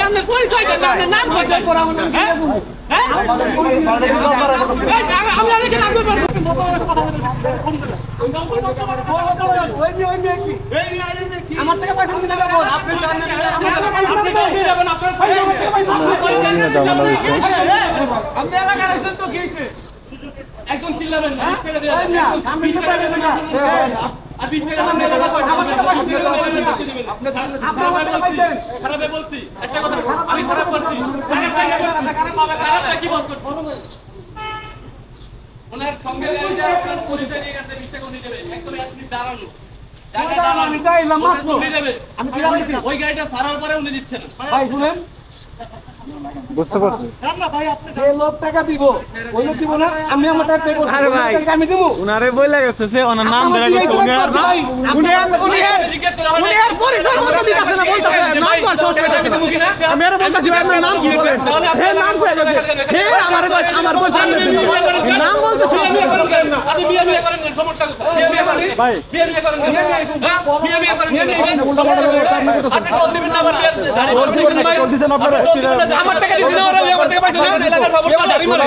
আপনার পরিচয় দেন, আপনার নাম পরিচয় করা হলো হ্যাঁ হ্যাঁ আমরা অনেকে লাগবে আমার থেকে পয়সা দিতে হবে আপনি জানেন আপনি এলাকার আছেন তো কি হইছে একদম চিল্লাবেন না ছেড়ে দেন আমি ছেড়ে দেন না আর 20 টাকা আপনি এলাকার পয়সা আমার টাকা আপনি খারাপে বলছি একটা কথা আমি খারাপ করছি খারাপটা কি বলছো ওনার সঙ্গে এই যে আপনার পরিচয় নিয়ে গেছে 20 টাকা উনি দেবে একদম আপনি দাঁড়ানো জায়গা দাঁড়ানো আমি চাইলাম মাত্র আমি ওই গাড়িটা ছাড়ার পরে উনি দিচ্ছেন ভাই শুনেন বুঝতে পারছি যে লোক টাকা দিব ওই লোক দিব না আমি আমার টাকা পে করব আরে ভাই আমি দেব উনারে বইলা গেছে সে ওনার নাম ধরে গেছে উনি আর পরিচয় মতো দিতে আছে না বলতাছে নাম কর শেষ করে আমি দেব কিনা আমি আর বলতাছি আপনার নাম কি লিখবেন হে নাম কই গেছে হে আমার পয়সা নাম বলতেছি আপনি বিয়ে করেন সমস্যা কোথায় বিয়ে করেন ভাই বিয়ে করেন বিয়ে করেন আপনি বল দিবেন না আমার বিয়ে দাঁড়িয়ে বলতেছেন আপনারা আমার টাকা দিছি না ওরা আমার টাকা পাইছে না এলাকার খবর জানি মারে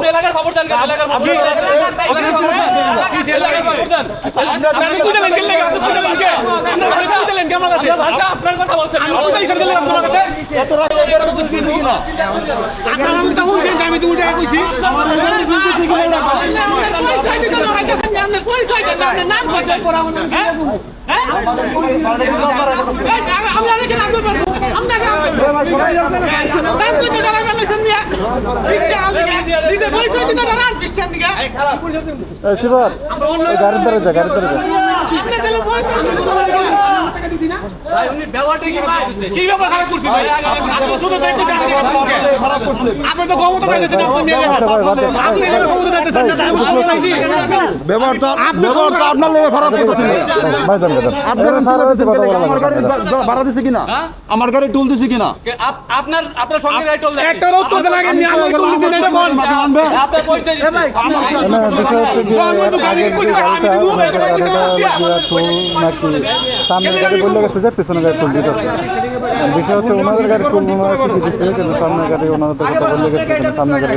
এলাকার খবর জানি এলাকার খবর কি এলাকার খবর জান আপনি কই দিলেন কি লাগা আপনি কই দিলেন কি আপনি কই দিলেন কি আমার কাছে ভাষা আপনার কথা বলছেন আমি কই দিলেন আপনার কাছে এত রাত এত বুঝতেছি কিনা আপনার আমি তো বলছেন আমি তো টাকা কইছি আমার বুঝতেছি কিনা আপনার পরিচয় দেন আপনার নাম পরিচয় করা হলো হ্যাঁ হ্যাঁ আমরা অনেকে লাগবে আমরা নাম কইতে ডরাবেন না শুনবিয়া 20 টাকা দিবে দিতে পরিচয় দিতে ডরান 20 টাকা দিকে এই শিবর গাড়ি ধরে যা আপনি গেলে পরিচয় টাকা দিছি না ভাই উনি ব্যবহারটা কি করতেছে কি ব্যবহার খারাপ করছি ভাই আপনি শুধু দেখতে চান খারাপ করছে আপনি তো ক্ষমতা চাইতেছেন আপনি মেয়ে আপনি ক্ষমতা চাইতেছেন না আমি ক্ষমতা চাইছি ব্যবহারটা আপনার লোকে খারাপ করতেছেন ভাই জান আপনারা সারা রাতে কথা বলা আমার গাড়ি ভাড়া দিছে কিনা আমার গাড়ি টুল দিছে কিনা আপনার সঙ্গে গাড়ি টোল দেন একটা উত্তর দেন আগে আমি আমার টুল দিছি না এটা কোন মাফি মানবে আপনার পরিচয় দিন ভাই জনগণ তো গাড়ি কইছে আমি দেব সামনে গাড়ি বললে গেছে যে পিছনে গাড়ি টুল দিতে বিষয় হচ্ছে ওনাদের গাড়ি টুল ওনারা কি দিচ্ছে কিন্তু সামনে গাড়ি ওনারা তো কথা বললে গেছে সামনে গাড়ি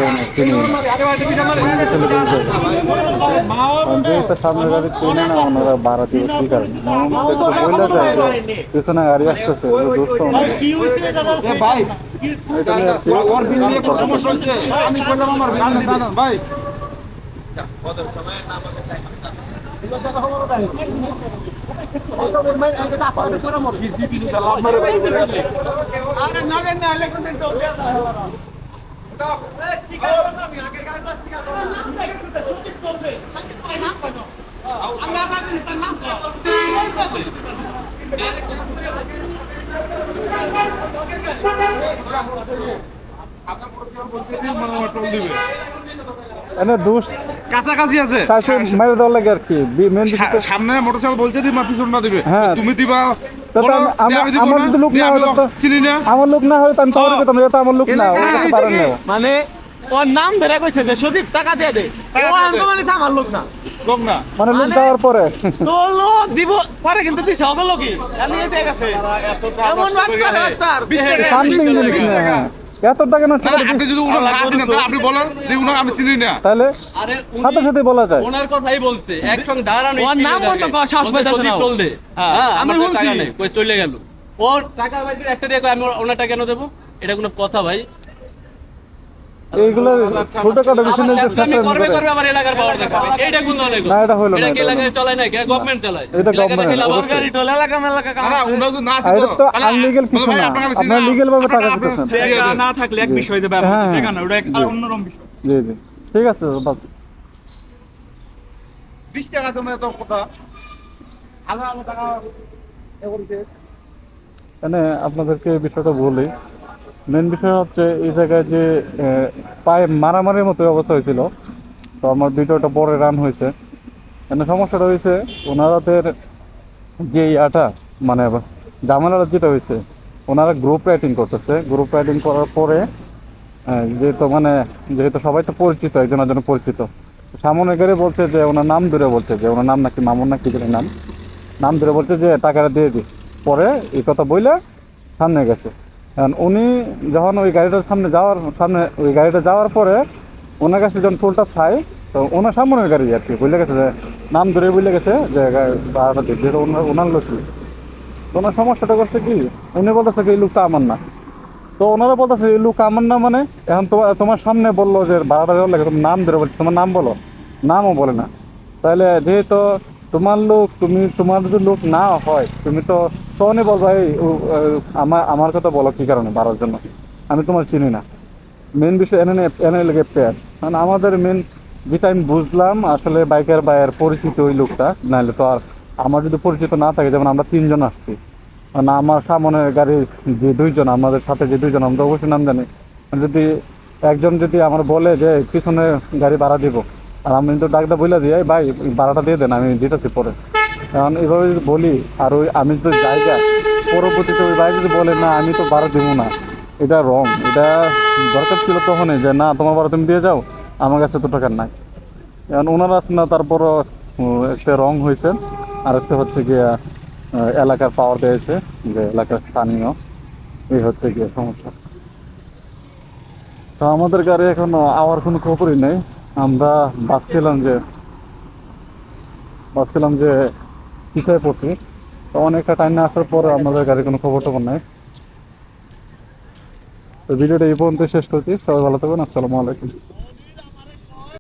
যেহেতু সামনে গাড়ি চিনে না ওনারা ভাড়া দিয়ে কি কারণ বললে যায় পিছনে গাড়ি আসতেছে দোস্ত ভাই ওর বিল নিয়ে কোনো সমস্যা হয়েছে আমি করলাম আমার বিল দিবেন ভাই আরে না না ইলেকট্রনিক তো দেয়া আমরা আপনাদের নাম কাছাকাছি আছে মেরে দেওয়ার লাগে আর কি সামনে মোটরসাইকেল বলছে দিবা পিছনটা দিবে হ্যাঁ তুমি দিবা আমার যদি লোক না হলে চিনি না আমার লোক না হলে তো আমি তোর কথা এটা আমার লোক না পারেন না মানে ওর নাম ধরে কইছে যে সদীপ টাকা দিয়ে দে ও আন্দোলনে আমার লোক না লোক না মানে লোক দেওয়ার পরে তো লোক দিব পরে কিন্তু দিছে অগল লোকই এমনি দিয়ে গেছে এমন ডাক্তার 20 টাকা সামথিং জিনিস না এত টাকা না আপনি যদি উনার চিনেন তাহলে আপনি বলেন যে উনার আমি চিনি না তাহলে আরে সাথে সাথে বলা যায় ওনার কথাই বলছে একসঙ্গে দাঁড়ানো ওর নাম মতো সাহস পাইতাছে না টোল দে আমি আমি বলছি টাকা নেই কই চলে গেল ওর টাকা ভাই একটা দিয়ে কই আমি ওনারটা কেন দেব এটা কোনো কথা ভাই এইগুলো ছোটখাটো বিষয় নিয়ে আমি করবে আবার এলাকার পাওয়ার দেখাবে এইটা কোন ধরনের না এটা হলো না এটা কি এলাকায় চালায় না কি গভর্নমেন্ট চালায় এটা government, সরকারি টোল এলাকা কাম না উনার যদি না আর ছিল এটা তো আনলিগ্যাল কিছু না আপনার লিগ্যাল ভাবে টাকা দিতেছেন টাকা না থাকলে এক বিষয় দেবে হ্যাঁ, টাকা না ওটা আর অন্যরকম বিষয় জি জি ঠিক আছে বাস 20 টাকা তুমি এত কথা হাজার হাজার টাকা মানে আপনাদেরকে এই বিষয়টা বলি মেন বিষয় হচ্ছে এই জায়গায় যে পায়ে মারামারির মতো অবস্থা হয়েছিল তো আমার ভিডিওটা পরে রান হয়েছে মানে সমস্যাটা হয়েছে ওনাদের যে ইয়াটা মানে ঝামেলাটা যেটা হয়েছে ওনারা গ্রুপ রাইটিং করতেছে গ্রুপ রাইটিং করার পরে যেহেতু সবাই তো পরিচিত একজনের জন্য পরিচিত সামনে গেলে বলছে যে ওনার নাম ধরে বলছে যে ওনার নাম নাকি মামুন নাকি যেন নাম ধরে বলছে যে টাকাটা দিয়ে দিই পরে এই কথা বইলে সামনে গেছে কারণ উনি যখন ওই গাড়িটার সামনে ওই গাড়িটা যাওয়ার পরে ওনার কাছে যখন টোলটা চাই, তো ওনার সামনে ওই গাড়ি আর কি বুঝলে গেছে যে নাম ধরে বুঝলে গেছে যে ভাড়াটা দিক যেটা ওনার লোক ছিল। তো ওনার সমস্যাটা করছে কি, উনি বলতেছে কি এই লোকটা আমার না। তো ওনারা বলতেছে এই লোক আমার না মানে, এখন তোমার সামনে বললো যে ভাড়াটা দেওয়ার লাগে, তোমার নাম ধরে বলছে, তোমার নাম বলো, নামও বলে না। তাহলে যেহেতু তোমার লোক, তোমার যদি লোক না হয় তুমি তো তখনই বলবো এই আমার কথা বলো কি কারণে ভাড়ার জন্য, আমি তোমার চিনি না। মেন বিষয় এনে লেগে পেঁয়াজ, কারণ আমাদের মেন যেটা আমি বুঝলাম আসলে বাইকের বাইয়ের পরিচিত ওই লোকটা, নাহলে তো আর আমার যদি পরিচিত না থাকে, যেমন আমরা 3 জন আসছি, না আমার সামনে গাড়ি যে 2 জন, আমাদের সাথে যে 2 জন আমরা অবশ্যই নাম জানি। যদি একজন যদি আমার বলে যে পিছনে গাড়ি ভাড়া দিব, আর আমি তো ডাকটা বলে দিই এই ভাই ভাড়াটা দিয়ে দেন আমি দিতেছি পরে, কারণ এইভাবে যদি বলি আর ওই আমি যদি জায়গা পরবর্তীতে ওই ভাই যদি বলে না আমি তো ভাড়া দিব না, এটা রং। এটা দরকার ছিল তখনই যে না তোমার ভাড়া তুমি দিয়ে যাও, আমার কাছে তো টাকার নাই। কারণ ওনারা আছে না, তারপরও একটা রং হয়েছে, আর একটা হচ্ছে গিয়ে এলাকার পাওয়ার পেয়েছে যে এলাকার স্থানীয়, এই হচ্ছে গিয়ে সমস্যা। তো আমাদের গাড়ি এখনো আওয়ার কোনো খবরই নেই। আমরা ভাবছিলাম যে পিছিয়ে পড়ছি, তো অনেকটা টাইম না আসার পরে আমাদের গাড়ির কোনো খবর টবর নাই। তো ভিডিওটা এই পর্যন্ত শেষ করছি, সবাই ভালো থাকবেন, আসসালামু আলাইকুম।